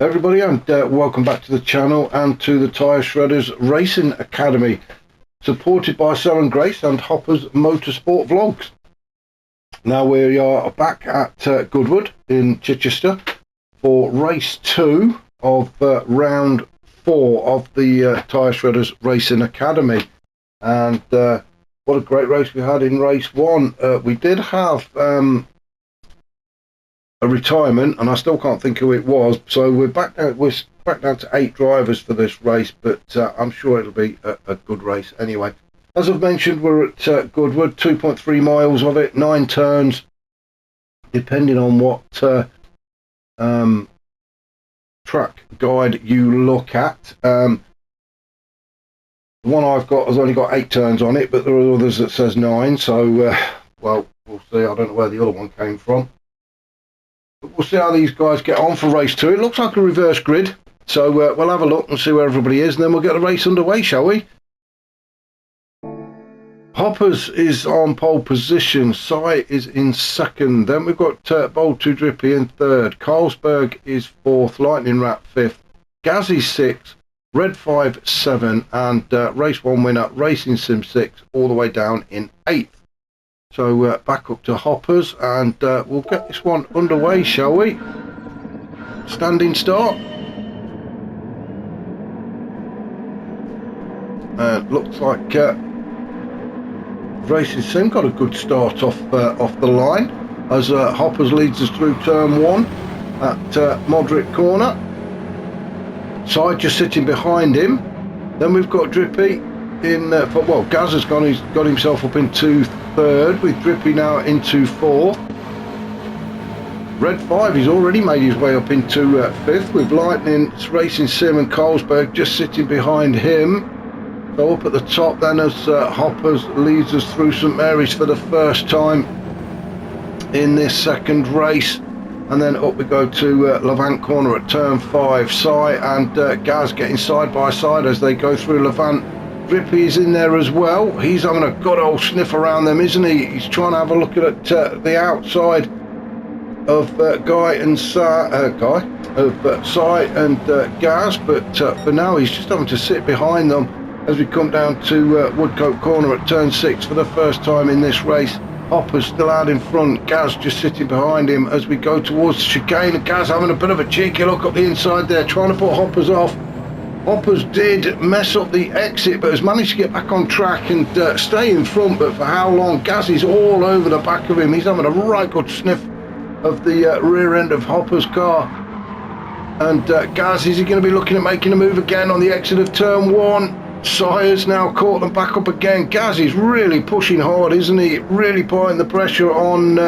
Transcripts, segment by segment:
Everybody, and welcome back to the channel and to the Tyre Shredders Racing Academy, supported by Sam & Grace and Hopper's Motorsport Vlogs. Now we are back at Goodwood in Chichester for race 2 of round 4 of the Tyre Shredders Racing Academy. And what a great race we had in race 1. We did have a retirement, and I still can't think who it was, so we're back down to 8 drivers for this race, but I'm sure it'll be a good race anyway. As I've mentioned, we're at Goodwood, 2.3 miles of it, 9 turns, depending on what track guide you look at. The one I've got has only got 8 turns on it, but there are others that says 9, so well, we'll see. I don't know where the other one came from. But we'll see how these guys get on for race 2. It looks like a reverse grid, so we'll have a look and see where everybody is, and then we'll get the race underway, shall we? Hoppers is on pole position, Sai is in second, then we've got Bold 2 Drippy in third, Carlsberg is fourth, Lightning Rat fifth, Gazzy 6th, Red 5 7, and race 1 winner Racing Sim 6 all the way down in 8th. So back up to Hoppers, and we'll get this one underway, shall we? Standing start. Looks like Racing Sim got a good start off the line as Hoppers leads us through turn 1 at Modric corner. Side just sitting behind him. Then we've got Drippy in well, Gaz has got himself up into third, with Drippy now into fourth. Red 5 he's already made his way up into fifth, with Lightning, Racing Sim and Carlsberg just sitting behind him. So up at the top then, as Hoppers leads us through St Mary's for the first time in this second race. And then up we go to Levant corner at turn 5. Sai and Gaz getting side by side as they go through Levant. Drippy's in there as well. He's having a good old sniff around them, isn't he? He's trying to have a look at the outside of Sai and Gaz, but for now he's just having to sit behind them as we come down to Woodcote corner at turn 6 for the first time in this race. Hopper's still out in front, Gaz just sitting behind him as we go towards the chicane, and Gaz having a bit of a cheeky look up the inside there, trying to put Hoppers off. Hoppers did mess up the exit, but has managed to get back on track and stay in front, but for how long? Gaz is all over the back of him. He's having a right good sniff of the rear end of Hopper's car. And Gaz, is he going to be looking at making a move again on the exit of turn 1? Sawyer's now caught them back up again. Gaz is really pushing hard, isn't he? Really putting the pressure on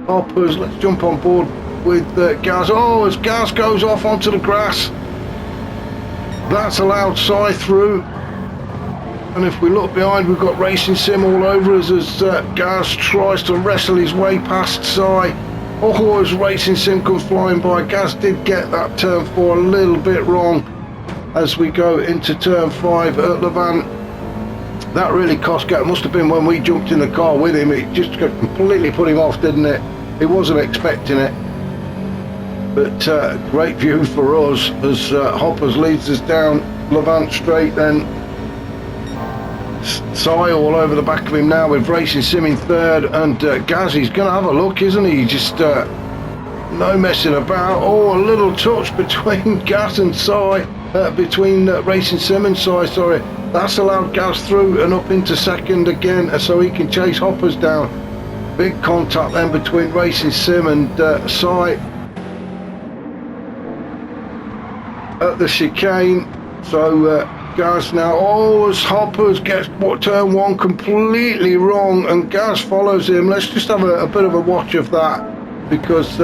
Hoppers. Let's jump on board with Gaz. Oh, as Gaz goes off onto the grass, that's allowed Sai through. And if we look behind, we've got Racing Sim all over us as Gaz tries to wrestle his way past Sai. Oh, as Racing Sim comes flying by. Gaz did get that turn 4 a little bit wrong as we go into turn 5 at Levant. That really cost Gaz. It must have been when we jumped in the car with him. It just completely put him off, didn't it? He wasn't expecting it. But great view for us as Hoppers leads us down Levant straight. Then Sai all over the back of him now, with Racing Sim in third, and Gaz, he's going to have a look, isn't he? Just no messing about. Oh, a little touch between Gaz and Sai, between Racing Sim and Sai, sorry. That's allowed Gaz through and up into second again, so he can chase Hoppers down. Big contact then between Racing Sim and Sai at the chicane. So Gaz now, oh, as Hoppers gets turn 1 completely wrong, and Gaz follows him. Let's just have a bit of a watch of that, because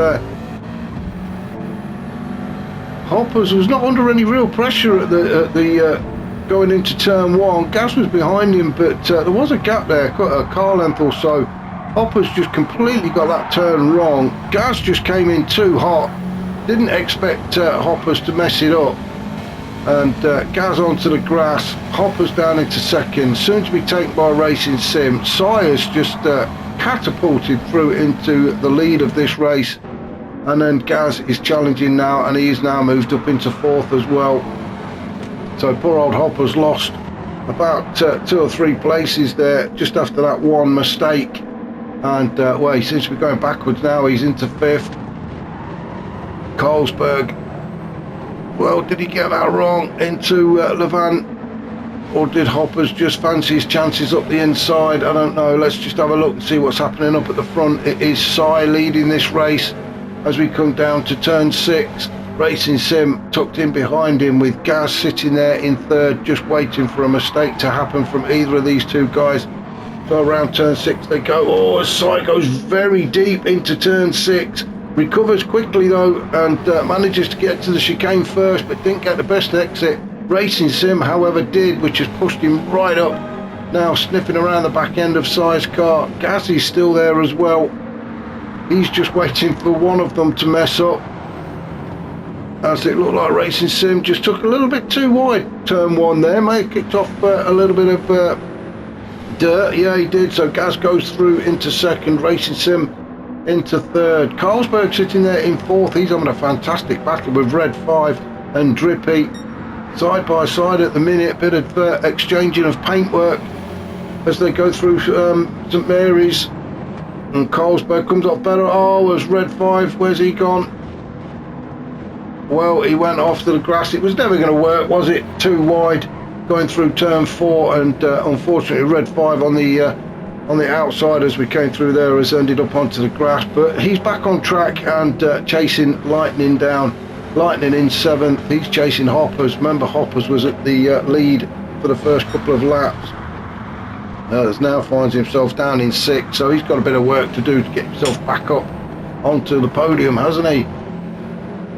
Hoppers was not under any real pressure at the going into turn 1. Gaz was behind him, but there was a gap there, a car length or so. Hoppers just completely got that turn wrong. Gaz just came in too hot. Didn't expect Hoppers to mess it up, and Gaz onto the grass. Hoppers down into second, soon to be taken by Racing Sim. Sawyer's just catapulted through into the lead of this race and then Gaz is challenging now, and he's now moved up into 4th as well. So poor old Hopper's lost about 2 or 3 places there just after that one mistake, and well, he seems to be going backwards now. He's into 5th. Carlsberg, well, did he get that wrong into Levan, or did Hoppers just fancy his chances up the inside? I don't know. Let's just have a look and see what's happening up at the front. It is Sai leading this race as we come down to turn 6. Racing Sim tucked in behind him, with Gaz sitting there in 3rd, just waiting for a mistake to happen from either of these 2 guys. So around turn 6 they go. Oh, Sai goes very deep into turn 6, recovers quickly though, and manages to get to the chicane first, but didn't get the best exit. Racing Sim, however, did, which has pushed him right up, now sniffing around the back end of Sai's car. Gaz is still there as well. He's just waiting for one of them to mess up, as it looked like Racing Sim just took a little bit too wide turn 1 there. May have kicked off a little bit of dirt. Yeah, he did. So Gaz goes through into 2nd, Racing Sim into 3rd. Carlsberg sitting there in 4th. He's having a fantastic battle with Red 5 and Drippy side by side at the minute. Bit of exchanging of paintwork as they go through St Mary's, and Carlsberg comes off better. Oh, as Red 5, where's he gone? Well, he went off to the grass. It was never going to work, was it? Too wide going through turn 4, and unfortunately Red 5 on the outside as we came through there has ended up onto the grass. But he's back on track and chasing Lightning down. Lightning in 7th. He's chasing Hoppers. Remember, Hoppers was at the lead for the first couple of laps. Now finds himself down in 6th, so he's got a bit of work to do to get himself back up onto the podium, hasn't he?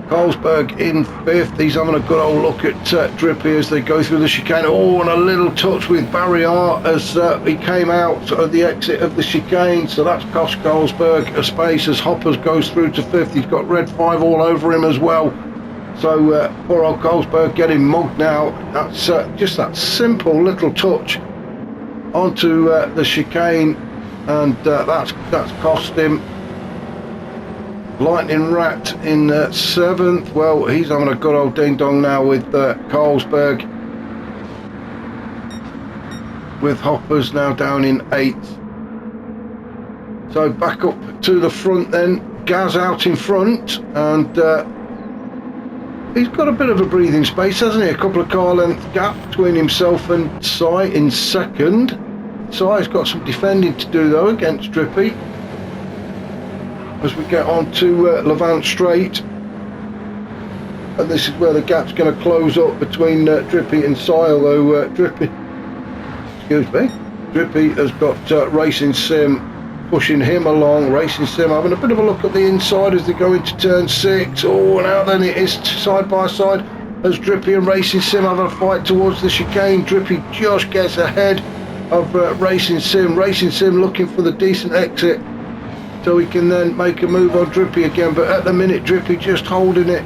Carlsberg in 5th. He's having a good old look at Drippy as they go through the chicane. Oh, and a little touch with Barrier as he came out at the exit of the chicane, so that's cost Carlsberg a space as Hoppers goes through to 5th. He's got Red 5 all over him as well, so poor old Carlsberg getting mugged now. That's just that simple little touch onto the chicane, and that's cost him. Lightning Rat in 7th. Well, he's having a good old ding dong now with Carlsberg, with Hoppers now down in 8th. So back up to the front then. Gaz out in front, and he's got a bit of a breathing space, hasn't he? A couple of car length gap between himself and Sai in 2nd. Sai's got some defending to do though against Drippy as we get on to Levant Straight, and this is where the gap's going to close up between Drippy and Sai, although Drippy has got Racing Sim pushing him along. Racing Sim having a bit of a look at the inside as they go into turn 6. Oh, now then it is side by side as Drippy and Racing Sim have a fight towards the chicane. Drippy just gets ahead of Racing Sim. Racing Sim looking for the decent exit so he can then make a move on Drippy again, but at the minute Drippy just holding it.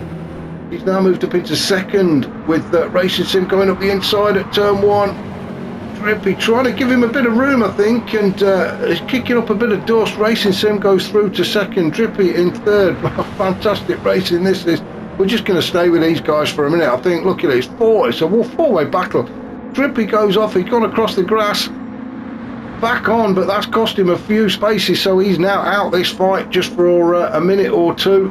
He's now moved up into 2nd with Racing Sim going up the inside at turn 1. Drippy trying to give him a bit of room, I think, and is kicking up a bit of dust. Racing Sim goes through to 2nd, Drippy in 3rd. Fantastic racing this is. We're just going to stay with these guys for a minute, I think. Look at it, it's a four-way battle. Drippy goes off, he's gone across the grass, back on, but that's cost him a few spaces, so he's now out this fight just for a minute or 2,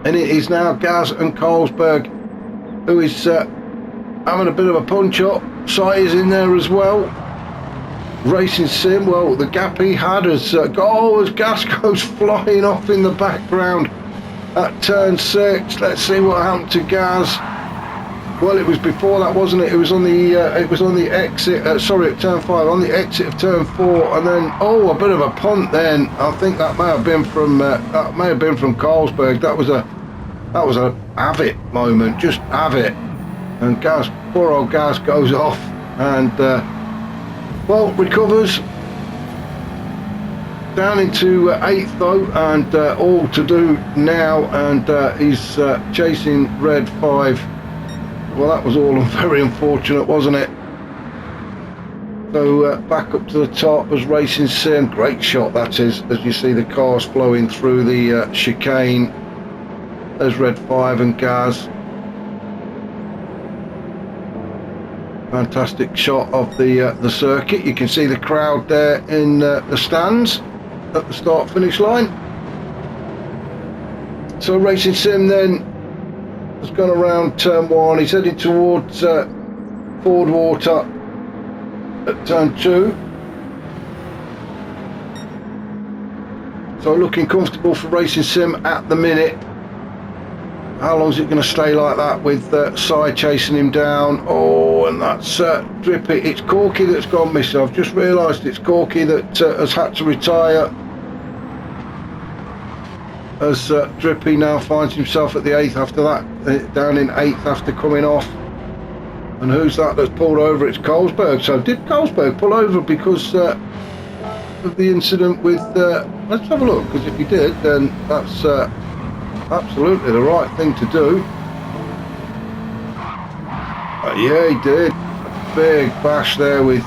and it is now Gaz and Carlsberg who is having a bit of a punch up. Sai is in there as well. Racing Sim, well, the gap he had as as Gaz goes flying off in the background at turn 6. Let's see what happened to Gaz. Well, it was before that, wasn't it? It was on the exit. At turn 5, on the exit of turn 4, and then a bit of a punt. Then I think that may have been from Carlsberg. That was a have it moment, just have it. And Gaz, poor old Gaz, goes off and recovers down into 8th though, and all to do now, and he's chasing Red 5. Well, that was all very unfortunate, wasn't it? So back up to the top as Racing Sim. Great shot that is, as you see the cars flowing through the chicane. There's Red 5 and Gaz. Fantastic shot of the circuit. You can see the crowd there in the stands at the start finish line. So Racing Sim then has gone around turn 1. He's heading towards Ford Water at turn 2. So looking comfortable for Racing Sim at the minute. How long is it going to stay like that with Side chasing him down? Oh, and that's Drippy. It's Corky that's gone missing. I've just realised it's Corky that has had to retire, as Drippy now finds himself at the 8th after that, down in 8th after coming off. And who's that that's pulled over? It's Colesberg. So did Colesberg pull over because of the incident with... let's have a look, because if he did, then that's... absolutely the right thing to do. Yeah, he did. A big bash there with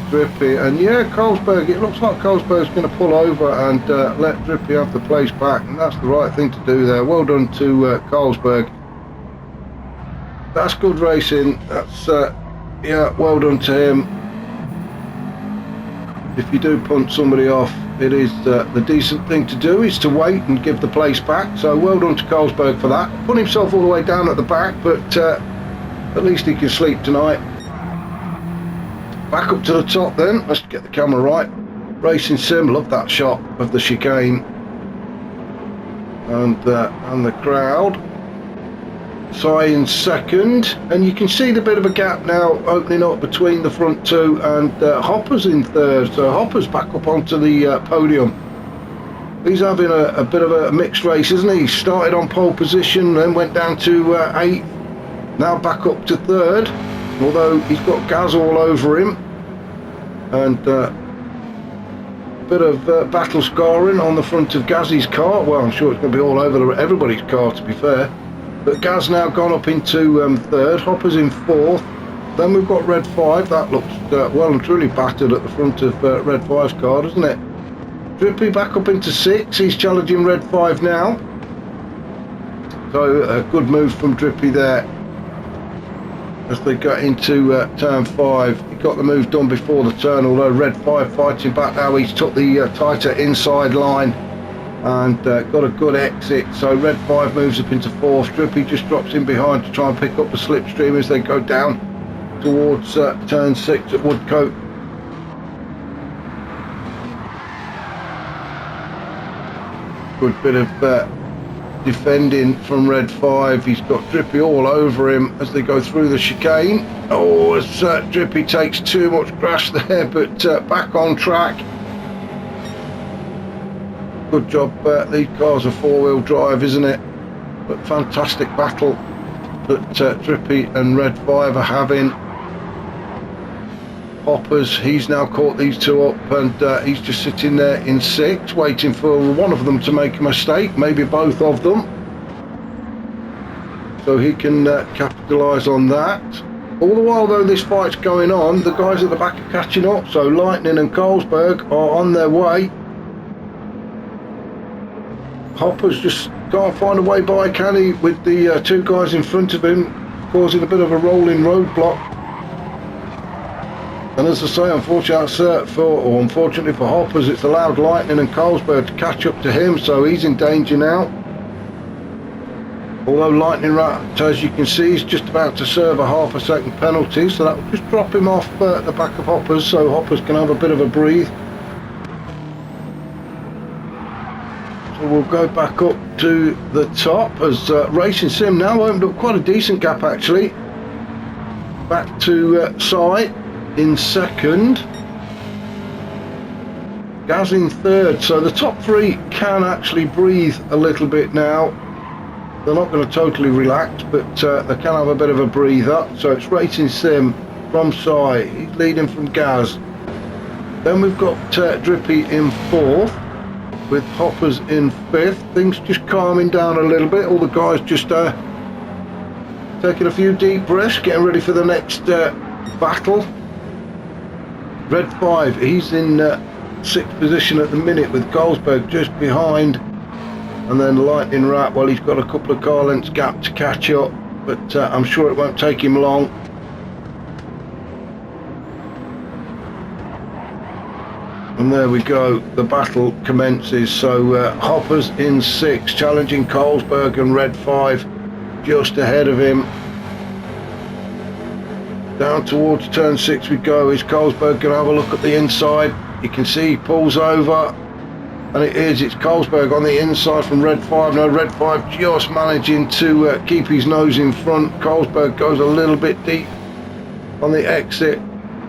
Drippy, and yeah, Colesberg. It looks like Colesberg's going to pull over and let Drippy have the place back, and that's the right thing to do there. Well done to Colesberg. That's good racing. That's yeah, well done to him. If you do punt somebody off, it is the decent thing to do is to wait and give the place back. So well done to Colesberg for that. Put himself all the way down at the back, but at least he can sleep tonight. Back up to the top then. Let's get the camera right. Racing Sim, love that shot of the chicane and the crowd. Si in second, and you can see the bit of a gap now opening up between the front two, and Hopper's in third. So Hopper's back up onto the podium. He's having a bit of a mixed race, isn't he? He started on pole position, then went down to 8th, now back up to 3rd, although he's got Gaz all over him, and bit of battle scarring on the front of Gaz's car. Well, I'm sure it's going to be all over everybody's car, to be fair. But Gaz now gone up into 3rd, Hopper's in 4th. Then we've got Red 5, that looks well and truly battered at the front of Red 5's car, doesn't it? Drippy back up into 6th, he's challenging Red 5 now. So a good move from Drippy there as they got into turn 5. He got the move done before the turn, although Red 5 fighting back now. He's took the tighter inside line and got a good exit. So Red 5 moves up into 4th. Drippy just drops in behind to try and pick up the slipstream as they go down towards turn 6 at Woodcote. Good bit of defending from Red 5. He's got Drippy all over him as they go through the chicane. Oh, as Drippy takes too much grass there, but back on track. Good job. These cars are 4-wheel drive, isn't it? But fantastic battle that Drippy and Red 5 are having. Hoppers, he's now caught these two up, and he's just sitting there in 6th, waiting for one of them to make a mistake, maybe both of them, so he can capitalise on that. All the while though this fight's going on, the guys at the back are catching up, so Lightning and Colesberg are on their way. Hoppers just can't find a way by, can he, with the two guys in front of him causing a bit of a rolling roadblock. And as I say, unfortunately for Hoppers, it's allowed Lightning and Colesberg to catch up to him, so he's in danger now. Although Lightning, as you can see, is just about to serve a ½ second penalty, so that will just drop him off the back of Hoppers, so Hoppers can have a bit of a breathe. So we'll go back up to the top as Racing Sim now opened up quite a decent gap actually. Back to Si in 2nd, Gaz in 3rd, so the top 3 can actually breathe a little bit now. They're not going to totally relax, but they can have a bit of a breather. So it's Racing Sim from Si, he's leading from Gaz. Then we've got Drippy in 4th with Hoppers in 5th. Things just calming down a little bit, all the guys just taking a few deep breaths, getting ready for the next battle. Red 5, he's in 6th position at the minute with Colesberg just behind. and then Lightning Rat, well, he's got a couple of car lengths gap to catch up, but I'm sure it won't take him long. And there we go, the battle commences. So Hopper's in 6, challenging Carlsberg, and Red 5 just ahead of him. Down towards turn 6 we go. Is Carlsberg going to have a look at the inside? You can see he pulls over, and it's Carlsberg on the inside from Red 5. Now Red 5 just managing to keep his nose in front. Carlsberg goes a little bit deep on the exit,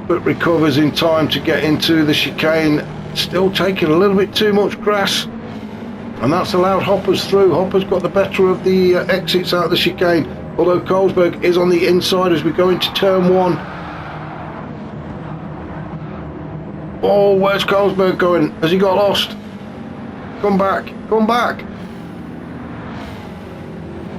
but recovers in time to get into the chicane. Still taking a little bit too much grass, and that's allowed Hoppers through. Hoppers got the better of the exits out of the chicane, although Carlsberg is on the inside as we go into turn 1. Oh, where's Carlsberg going? Has he got lost? Come back, come back.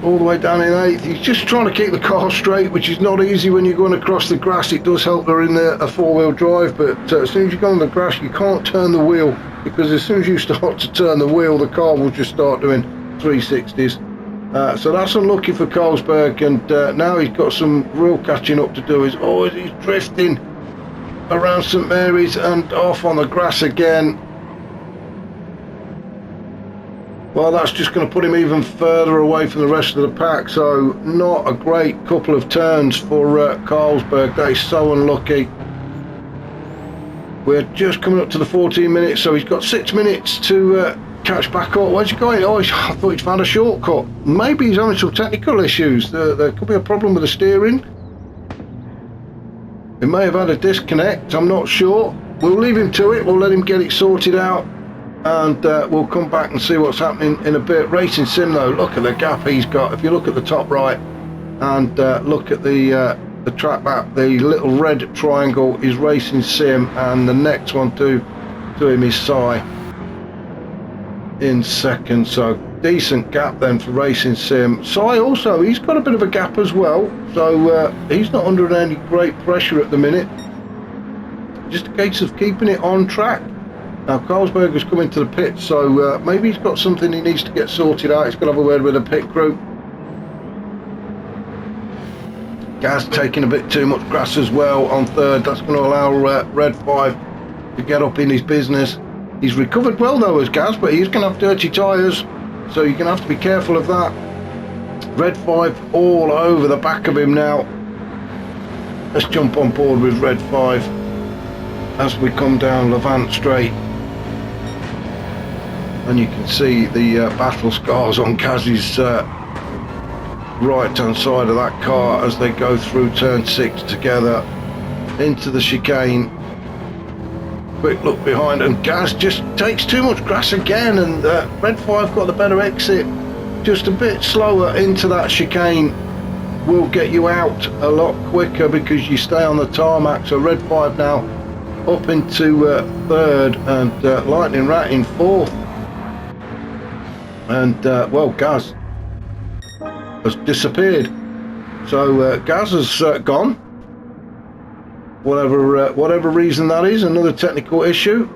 All the way down in 8th. He's just trying to keep the car straight, which is not easy when you're going across the grass. It does help they're in a 4-wheel drive, but as soon as you go on the grass, you can't turn the wheel, because as soon as you start to turn the wheel, the car will just start doing 360s. So that's unlucky for Carlsberg, and now he's got some real catching up to do. He's drifting around St Mary's and off on the grass again. Well, that's just going to put him even further away from the rest of the pack, so not a great couple of turns for Carlsberg. That is so unlucky. We're just coming up to the 14 minutes, so he's got 6 minutes to catch back up. Where's he going? Oh, I thought he'd found a shortcut. Maybe he's having some technical issues. There could be a problem with the steering. He may have had a disconnect, I'm not sure. We'll leave him to it, we'll let him get it sorted out, and we'll come back and see what's happening in a bit. Racing Sim though, look at the gap he's got. If you look at the top right and look at the track map, the little red triangle is Racing Sim, and the next one to him is Si in second. So decent gap then for Racing Sim. Si also, he's got a bit of a gap as well, so he's not under any great pressure at the minute. Just a case of keeping it on track. Now Carlsberg has come into the pit, so maybe he's got something he needs to get sorted out. He's going to have a word with the pit crew. Gaz taking a bit too much grass as well on third. That's going to allow Red 5 to get up in his business. He's recovered well though as Gaz, but he's going to have dirty tyres, so you're going to have to be careful of that. Red 5 all over the back of him now. Let's jump on board with Red 5 as we come down Levant Straight. And you can see the battle scars on Gaz's right hand side of that car as they go through turn 6 together into the chicane. Quick look behind, and Gaz just takes too much grass again, and Red 5 got the better exit. Just a bit slower into that chicane will get you out a lot quicker because you stay on the tarmac. So Red 5 now up into third, and Lightning Rat in fourth. And well, Gaz has disappeared. So Gaz has gone. Whatever reason that is, another technical issue.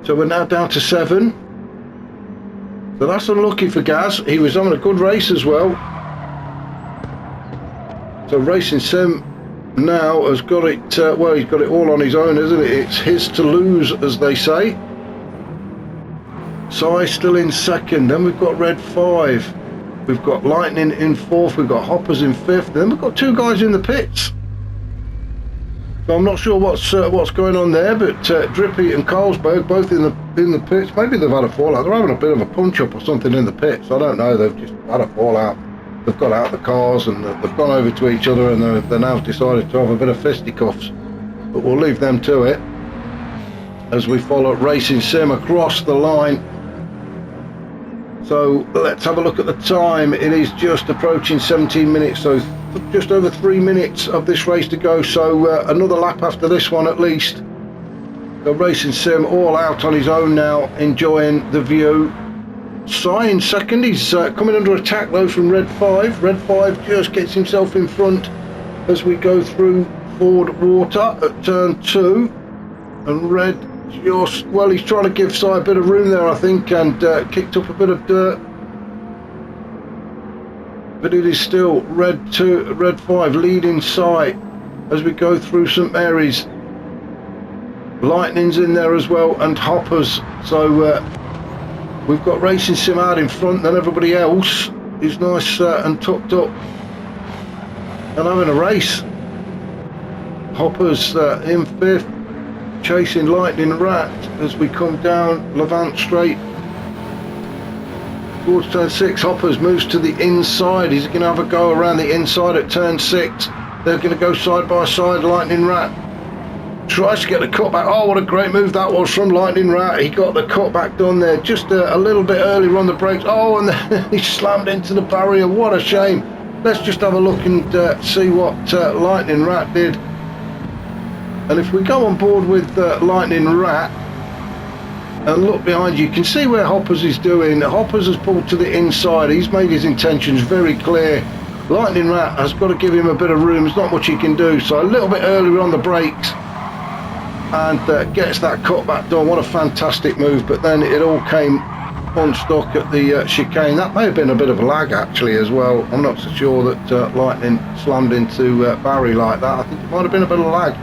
So we're now down to 7. So that's unlucky for Gaz. He was on a good race as well. So Racing Sim now has got it, well, he's got it all on his own, isn't it? It's his to lose, as they say. Si still in second. Then we've got Red 5. We've got Lightning in fourth. We've got Hoppers in fifth. Then we've got 2 guys in the pits. So I'm not sure what's going on there, but Drippy and Carlsberg both in the pits. Maybe they've had a fallout. They're having a bit of a punch up or something in the pits. I don't know. They've just had a fallout. They've got out of the cars and they've gone over to each other, and they're now decided to have a bit of fisticuffs. But we'll leave them to it as we follow Racing Sim across the line. So let's have a look at the time. It is just approaching 17 minutes, so just over 3 minutes of this race to go. So another lap after this one at least. So Racing Sim all out on his own now, enjoying the view. Si in second. He's coming under attack though from Red 5. Red 5 just gets himself in front as we go through Ford Water at turn 2. And Red just, well, he's trying to give Si a bit of room there, I think, and kicked up a bit of dirt but it is still red 5 leading sight as we go through St Mary's. Lightning's in there as well, and Hoppers. So we've got Racing Sim out in front, then everybody else is nice and tucked up and having a race. Hoppers in 5th, chasing Lightning Rat as we come down Levant Straight towards turn 6. Hoppers moves to the inside. He's going to have a go around the inside at turn 6. They're going to go side by side. Lightning Rat tries to get the cutback. Oh, what a great move that was from Lightning Rat. He got the cutback done there just a little bit earlier on the brakes. Oh, and then he slammed into the barrier. What a shame. Let's just have a look and see what Lightning Rat did. And if we go on board with Lightning Rat and look behind, you can see where Hoppers is doing. Hoppers has pulled to the inside. He's made his intentions very clear. Lightning Rat has got to give him a bit of room. There's not much he can do. So a little bit earlier on the brakes and gets that cutback done. What a fantastic move. But then it all came unstuck at the chicane. That may have been a bit of a lag actually as well. I'm not so sure that Lightning slammed into Barry like that. I think it might have been a bit of a lag.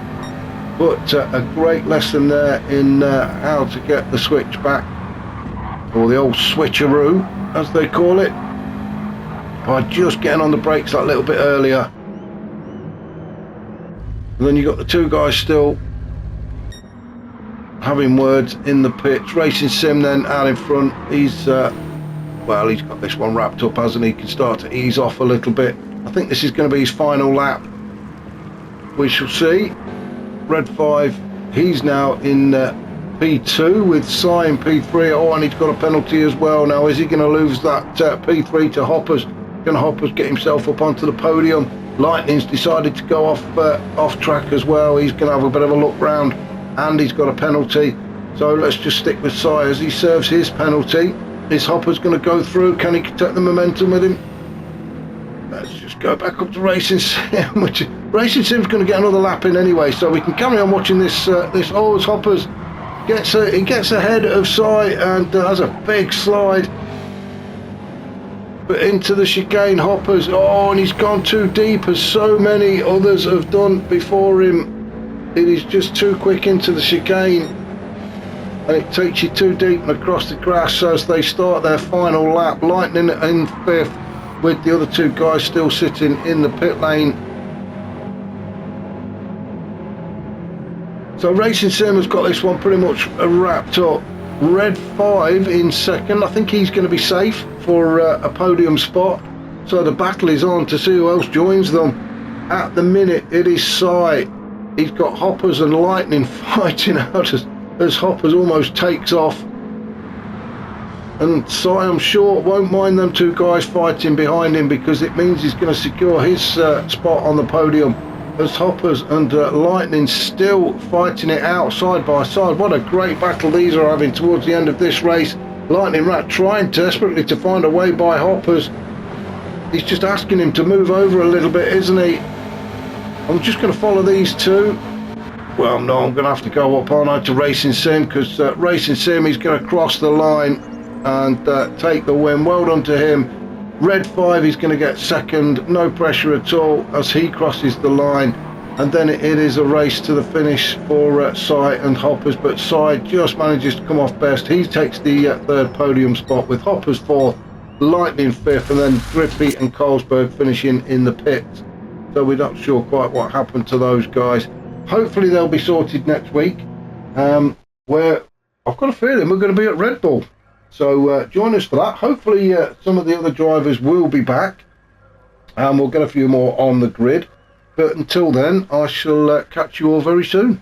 But a great lesson there in how to get the switch back, or the old switcheroo as they call it, by just getting on the brakes that little bit earlier. And then you got the two guys still having words in the pits. Racing Sim then out in front. He's well, he's got this one wrapped up, hasn't he? Can start to ease off a little bit. I think this is going to be his final lap. We shall see. Red 5, he's now in P2 with Cy in P3. Oh, and he's got a penalty as well. Now, is he going to lose that P3 to Hoppers? Can Hoppers get himself up onto the podium? Lightning's decided to go off track as well. He's going to have a bit of a look round, and he's got a penalty. So let's just stick with Cy as he serves his penalty. Is Hoppers going to go through? Can he take the momentum with him? Let's just go back up to Racing Sim, which Racing Sim's going to get another lap in anyway, so we can carry on watching this. Oh, as Hoppers he gets ahead of Cy and has a big slide, but into the chicane. Hoppers, oh, and he's gone too deep, as so many others have done before him. It is just too quick into the chicane, and it takes you too deep and across the grass as they start their final lap. Lightning in 5th, with the other two guys still sitting in the pit lane. So Racing Sim has got this one pretty much wrapped up. Red 5 in 2nd. I think he's going to be safe for a podium spot. So the battle is on to see who else joins them. At the minute it is Cy. He's got Hoppers and Lightning fighting out as Hoppers almost takes off. And Cy, I'm sure, won't mind them two guys fighting behind him, because it means he's going to secure his spot on the podium, as Hoppers and Lightning still fighting it out side by side. What a great battle these are having towards the end of this race. Lightning Rat trying desperately to find a way by Hoppers. He's just asking him to move over a little bit, isn't he? I'm just going to follow these two. Well, no, I'm going to have to go up on to Racing Sim, because Racing Sim is going to cross the line and take the win. Well done to him. Red 5 is going to get 2nd, no pressure at all as he crosses the line, and then it is a race to the finish for Cy and Hoppers, but Cy just manages to come off best. He takes the 3rd podium spot, with Hoppers 4th, Lightning 5th, and then Griffey and Carlsberg finishing in the pits. So we're not sure quite what happened to those guys. Hopefully they'll be sorted next week, where I've got a feeling we're going to be at Red Bull. So join us for that. Hopefully some of the other drivers will be back, and we'll get a few more on the grid. But until then, I shall catch you all very soon.